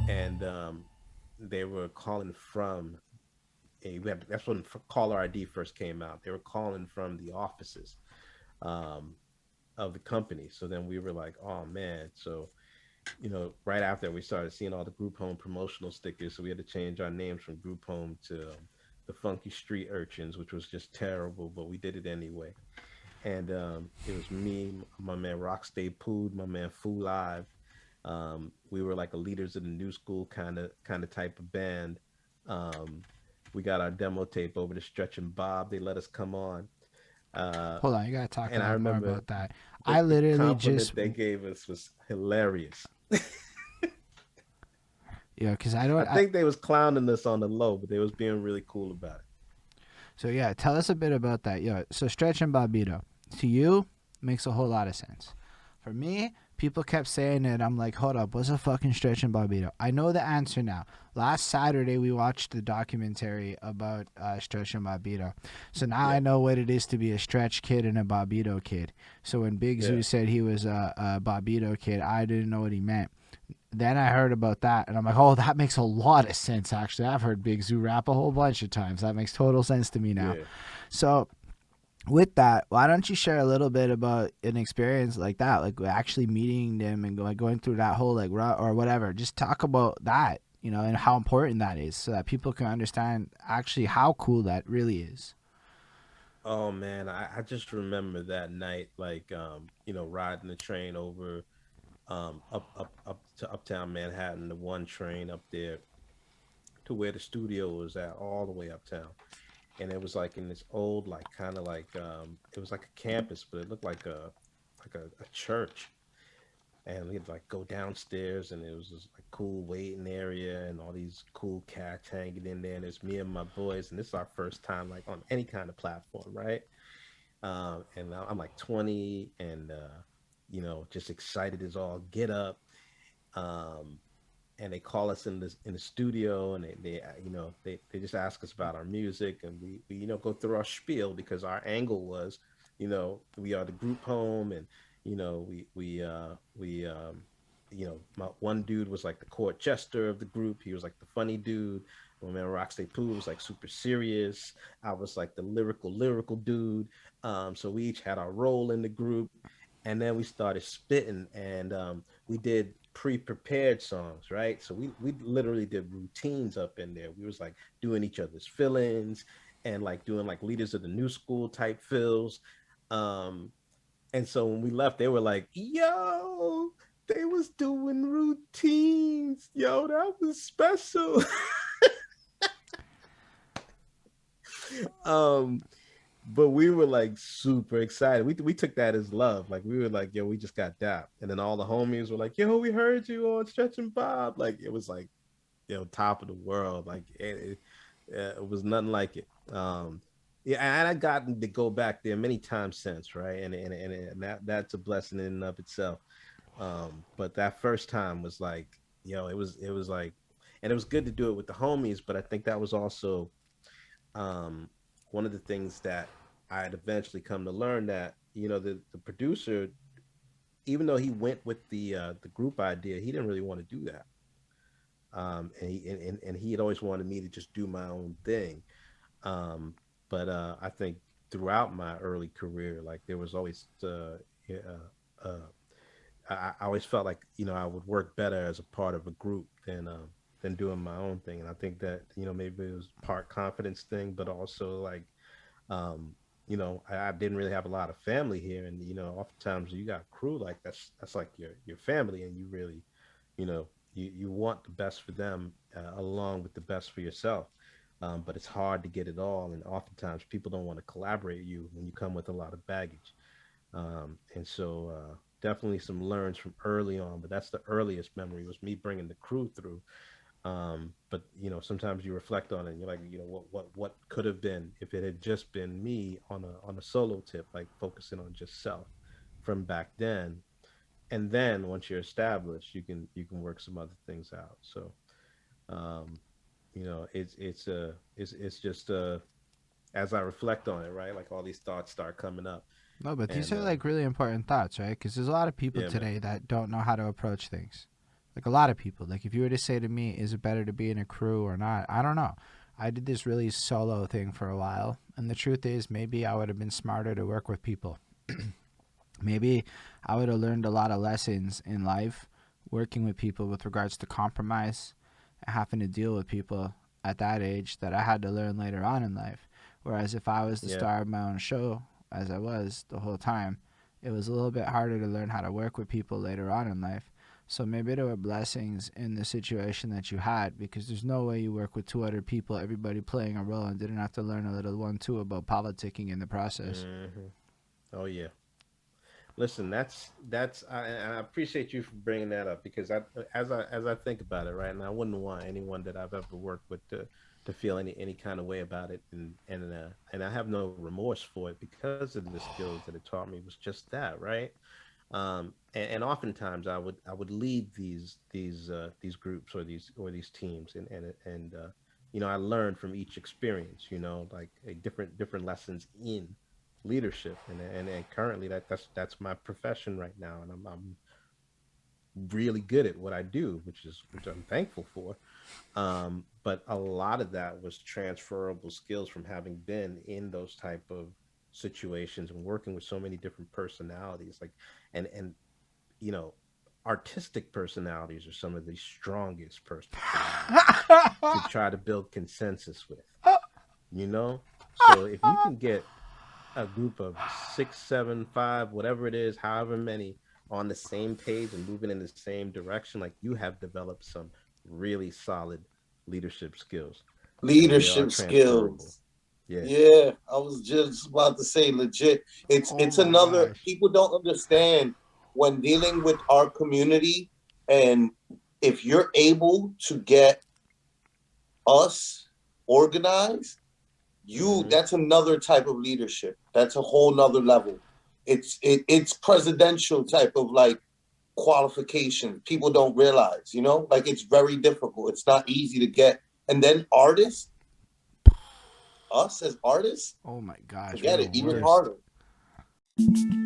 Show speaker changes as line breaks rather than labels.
And they were calling from that's when caller ID first came out. They were calling from the offices um, of the company. So then we were like, oh man. So, right after we started seeing all the group home promotional stickers. So we had to change our names from group home to the Funky Street Urchins, which was just terrible, but we did it anyway. And it was me, my man Rockstay Pood, my man Foo Live. We were like a leaders of the new school kind of type of band. Um, we got our demo tape over to Stretch and Bob. They let us come on. Uh,
Hold on, you gotta talk a
and I
lot more
remember
about that.
the,
I
the
literally
compliment
just,
they gave us was hilarious.
yeah, because
I think they was clowning us on the low, but they was being really cool about it.
So yeah, tell us a bit about that. Yeah, so Stretch and Bobbito to you makes a whole lot of sense. For me, people kept saying it. I'm like, hold up, what's a fucking Stretch and Bobbito? I know the answer now. Last Saturday we watched the documentary about Stretch and Bobbito, so now I
Yeah,
know what it is to be a Stretch kid and a Bobbito kid. So when Big
yeah.
Zoo said he was a Bobbito kid, I didn't know what he meant. Then I heard about that, and I'm like, oh, that makes a lot of sense. Actually, I've heard Big Zoo rap a whole bunch of times. That makes total sense to me now.
Yeah.
So with that, why don't you share a little bit about an experience like that, like actually meeting them and going through that whole like route or whatever? Just talk about that, and how important that is, so that people can understand actually how cool that really is.
Oh man, I just remember that night, like riding the train over up to uptown Manhattan, the one train up there to where the studio was at, all the way uptown. And it was like in this old, like kind of like it was like a campus, but it looked like a church. And we'd like go downstairs, and it was this like cool waiting area, and all these cool cats hanging in there. And it's me and my boys, and this is our first time like on any kind of platform, right? And I'm like 20, and just excited as all get up. Um, and they call us in the studio, and they just ask us about our music, and we go through our spiel, because our angle was, we are the group home, and we my one dude was like the court jester of the group. He was like the funny dude. My man Rockstay Poo was like super serious. I was like the lyrical dude. So we each had our role in the group, and then we started spitting, and we did pre-prepared songs, right? So we literally did routines up in there. We was like doing each other's fill-ins, and like doing like leaders of the new school type fills. Um, and so when we left, they were like, "Yo, they was doing routines. Yo, that was special." um, but we were like super excited. We took that as love. Like we were like, "Yo, we just got dapped." And then all the homies were like, "Yo, we heard you on Stretch and Bob." Like it was like, top of the world. Like it was nothing like it. Yeah, and I gotten to go back there many times since, right? And that's a blessing in and of itself. But that first time was like, it was like, and it was good to do it with the homies. But I think that was also um, one of the things that I had eventually come to learn, that the producer, even though he went with the group idea, he didn't really want to do that. And he had always wanted me to just do my own thing. Um, but I think throughout my early career, like there was always yeah, I always felt like I would work better as a part of a group than doing my own thing. And I think that maybe it was part confidence thing, but also like um, I didn't really have a lot of family here, and oftentimes you got crew, like that's like your family, and you really you want the best for them, along with the best for yourself. But it's hard to get it all, and oftentimes people don't want to collaborate with you when you come with a lot of baggage. And so definitely some learns from early on, but that's the earliest memory, was me bringing the crew through. But sometimes you reflect on it, and you're like, what could have been if it had just been me on a solo tip, like focusing on just self from back then. And then once you're established, you can work some other things out. So um, it's just as I reflect on it, right? Like all these thoughts start coming up,
No, but these
and
are like really important thoughts, right? Because there's a lot of people
yeah, man.
today that don't know how to approach things. Like a lot of people. Like if you were to say to me, is it better to be in a crew or not? I don't know. I did this really solo thing for a while, and the truth is, maybe I would have been smarter to work with people. Maybe I would have learned a lot of lessons in life working with people with regards to compromise, having to deal with people at that age that I had to learn later on in life. Whereas if I was the
Yeah.
star of my own show, as I was the whole time, it was a little bit harder to learn how to work with people later on in life. So maybe there were blessings in the situation that you had, because there's no way you work with two other people, everybody playing a role, and didn't have to learn a little one too about politicking in the process.
Hmm. Oh yeah. Listen, that's I appreciate you for bringing that up because as I think about it, right, and I wouldn't want anyone that I've ever worked with to feel any kind of way about it, and I have no remorse for it because of the skills that it taught me was just that, right? And oftentimes I would lead these groups or these teams, and I learned from each experience, like a different lessons in leadership, and currently that's my profession right now, and I'm really good at what I do, which I'm thankful for. But a lot of that was transferable skills from having been in those type of situations and working with so many different personalities, like and you know artistic personalities are some of the strongest personalities to try to build consensus with, you know so if you can get a group of 6, 7, 5, whatever it is, however many, on the same page and moving in the same direction, like you have developed some really solid leadership skills, and they are
Leadership
transferable.
skills.
Yeah.
Yeah, I was just about to say legit.
Oh
It's
my
another,
gosh.
people don't understand when dealing with our community, and if you're able to get us organized, you
Hmm.
that's another type of leadership. That's a whole nother level. It's presidential type of like qualification. People don't realize, like it's very difficult. It's not easy to get. And then artists, us as artists,
Oh my gosh, we're
forget
the
it, even
Yeah.
worst.
harder.